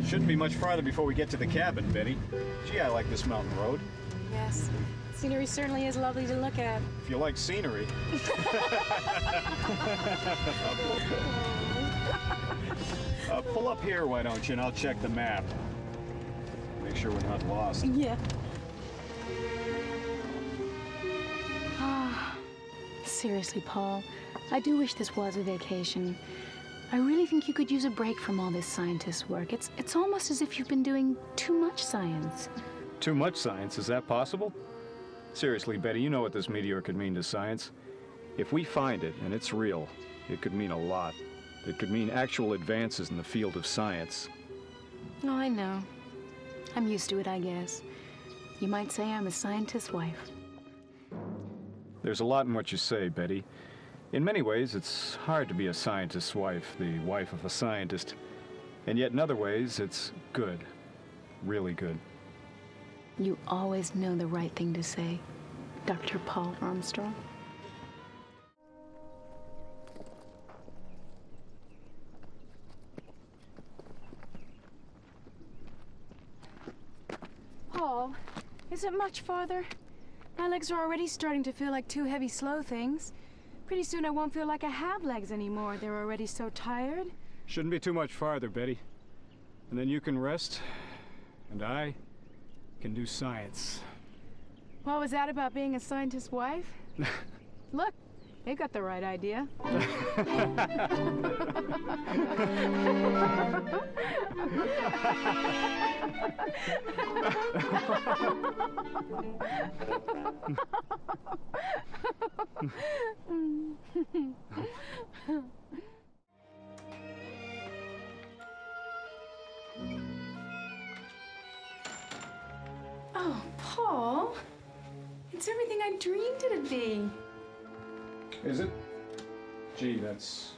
Shouldn't be much farther before we get to the cabin, Betty. Gee, I like this mountain road. Yes. Scenery certainly is lovely to look at. If you like scenery. Pull up here, why don't you, and I'll check the map. Make sure we're not lost. Yeah. Seriously, Paul, I do wish this was a vacation. I really think you could use a break from all this scientist work. It's almost as if you've been doing too much science. Too much science? Is that possible? Seriously, Betty, you know what this meteor could mean to science. If we find it, and it's real, it could mean a lot. It could mean actual advances in the field of science. Oh, I know. I'm used to it, I guess. You might say I'm a scientist's wife. There's a lot in what you say, Betty. In many ways, it's hard to be a scientist's wife, the wife of a scientist. And yet in other ways, it's good. Really good. You always know the right thing to say, Dr. Paul Armstrong. Paul, is it much farther? My legs are already starting to feel like two heavy, slow things. Pretty soon I won't feel like I have legs anymore. They're already so tired. Shouldn't be too much farther, Betty. And then you can rest, and I can do science. What was that about being a scientist's wife? Look, they've got the right idea. Oh, Paul. It's everything I dreamed it'd be. Is it? Gee, that's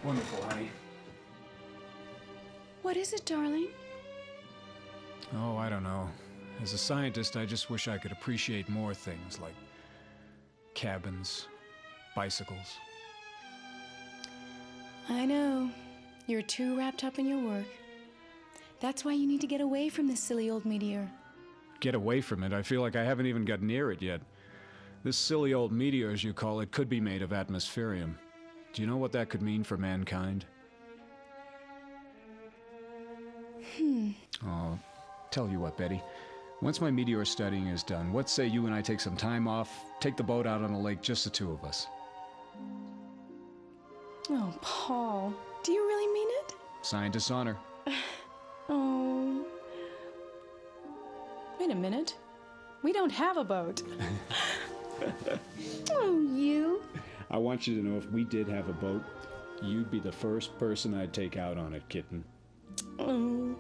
wonderful, honey. What is it, darling? Oh, I don't know. As a scientist, I just wish I could appreciate more things like cabins, bicycles. I know. You're too wrapped up in your work. That's why you need to get away from this silly old meteor. Get away from it? I feel like I haven't even got near it yet. This silly old meteor, as you call it, could be made of atmospherium. Do you know what that could mean for mankind? Oh, tell you what, Betty. Once my meteor studying is done, what say you and I take some time off, take the boat out on a lake, just the two of us? Oh, Paul. Do you really mean it? Scientist's honor. Oh. Wait a minute. We don't have a boat. Oh, you. I want you to know if we did have a boat, you'd be the first person I'd take out on it, kitten. Oh.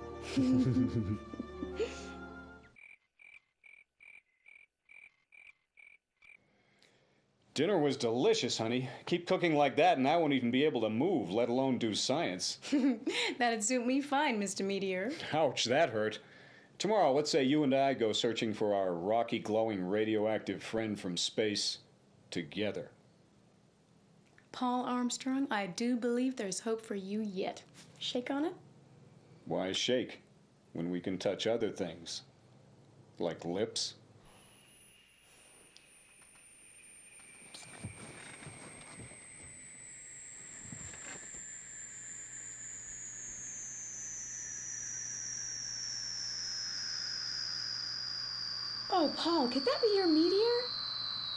Dinner was delicious, honey. Keep cooking like that and I won't even be able to move, let alone do science. That'd suit me fine, Mr. Meteor. Ouch, that hurt. Tomorrow, let's say you and I go searching for our rocky, glowing, radioactive friend from space together. Paul Armstrong, I do believe there's hope for you yet. Shake on it? Why shake when we can touch other things? Like lips? Oh, Paul, could that be your meteor?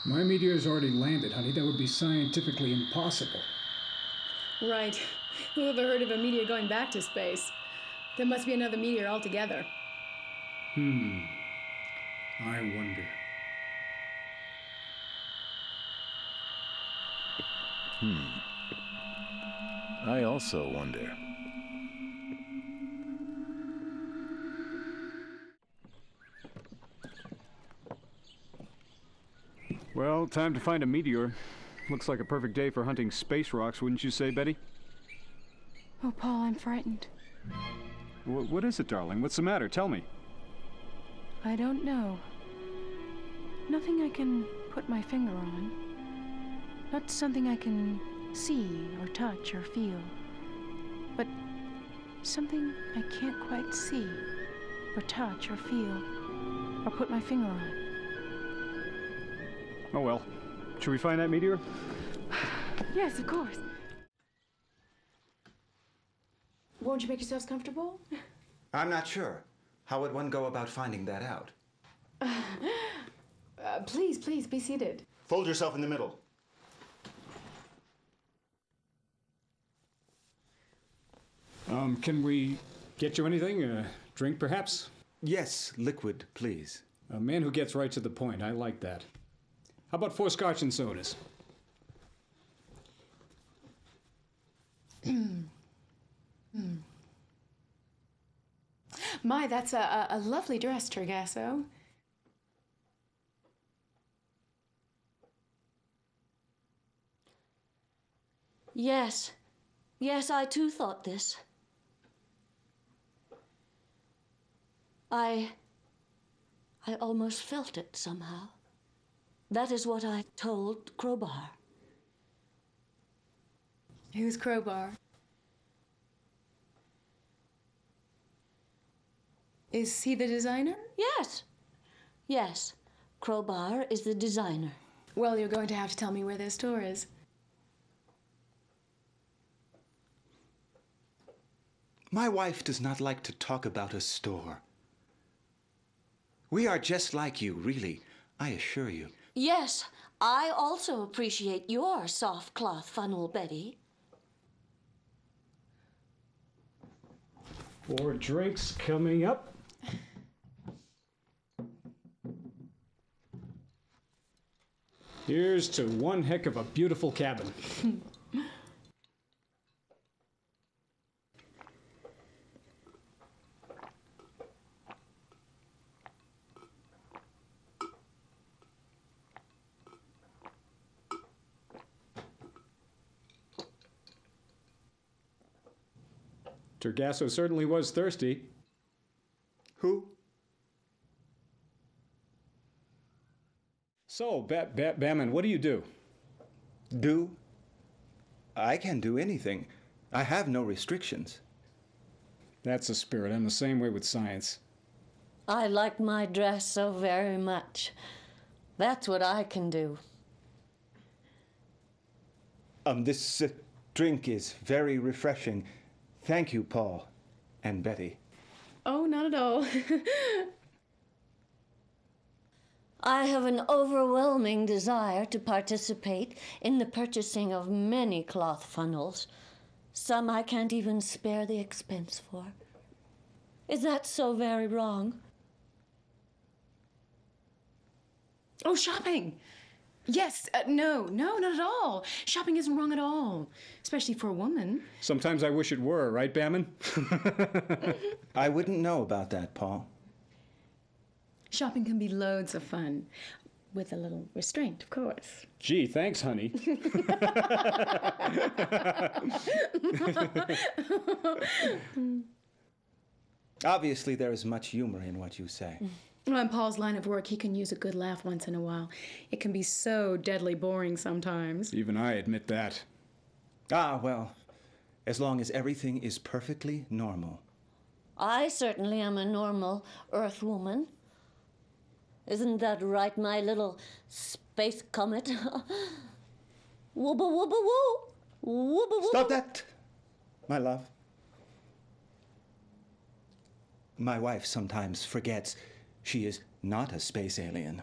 My meteor's already landed, honey. That would be scientifically impossible. Right. Who ever heard of a meteor going back to space? There must be another meteor altogether. I wonder. I also wonder. Well, time to find a meteor. Looks like a perfect day for hunting space rocks, wouldn't you say, Betty? Oh, Paul, I'm frightened. What is it, darling? What's the matter? Tell me. I don't know. Nothing I can put my finger on. Not something I can see or touch or feel. But Something I can't quite see, or touch, or feel, or put my finger on. Oh well. Should we find that meteor? Yes, of course. Won't you make yourselves comfortable? I'm not sure. How would one go about finding that out? Please, be seated. Fold yourself in the middle. Can we get you anything? A drink, perhaps? Yes, liquid, please. A man who gets right to the point. I like that. How about 4 scotch and sodas? My, that's a lovely dress, Targaso. Yes. Yes, I too thought this. I almost felt it somehow. That is what I told Kro-Bar. Who's Kro-Bar? Is he the designer? Yes. Yes. Kro-Bar is the designer. Well, you're going to have to tell me where their store is. My wife does not like to talk about a store. We are just like you, really, I assure you. Yes, I also appreciate your soft cloth funnel, Betty. 4 drinks coming up. Here's to one heck of a beautiful cabin. Targaso certainly was thirsty. Who? So, Bamin, what do you do? Do? I can do anything. I have no restrictions. That's the spirit. I'm the same way with science. I like my dress so very much. That's what I can do. This drink is very refreshing. Thank you, Paul and Betty. Oh, not at all. I have an overwhelming desire to participate in the purchasing of many cloth funnels. Some I can't even spare the expense for. Is that so very wrong? Oh, shopping! Yes, no, not at all. Shopping isn't wrong at all, especially for a woman. Sometimes I wish it were, right, Bamin? I wouldn't know about that, Paul. Shopping can be loads of fun, with a little restraint, of course. Gee, thanks, honey. Obviously, there is much humor in what you say. Well, in Paul's line of work, he can use a good laugh once in a while. It can be so deadly boring sometimes. Even I admit that. Ah, well, as long as everything is perfectly normal. I certainly am a normal Earth woman. Isn't that right, my little space comet? Wooba wooba woo! Wooba wooba. Stop that, my love. My wife sometimes forgets she is not a space alien.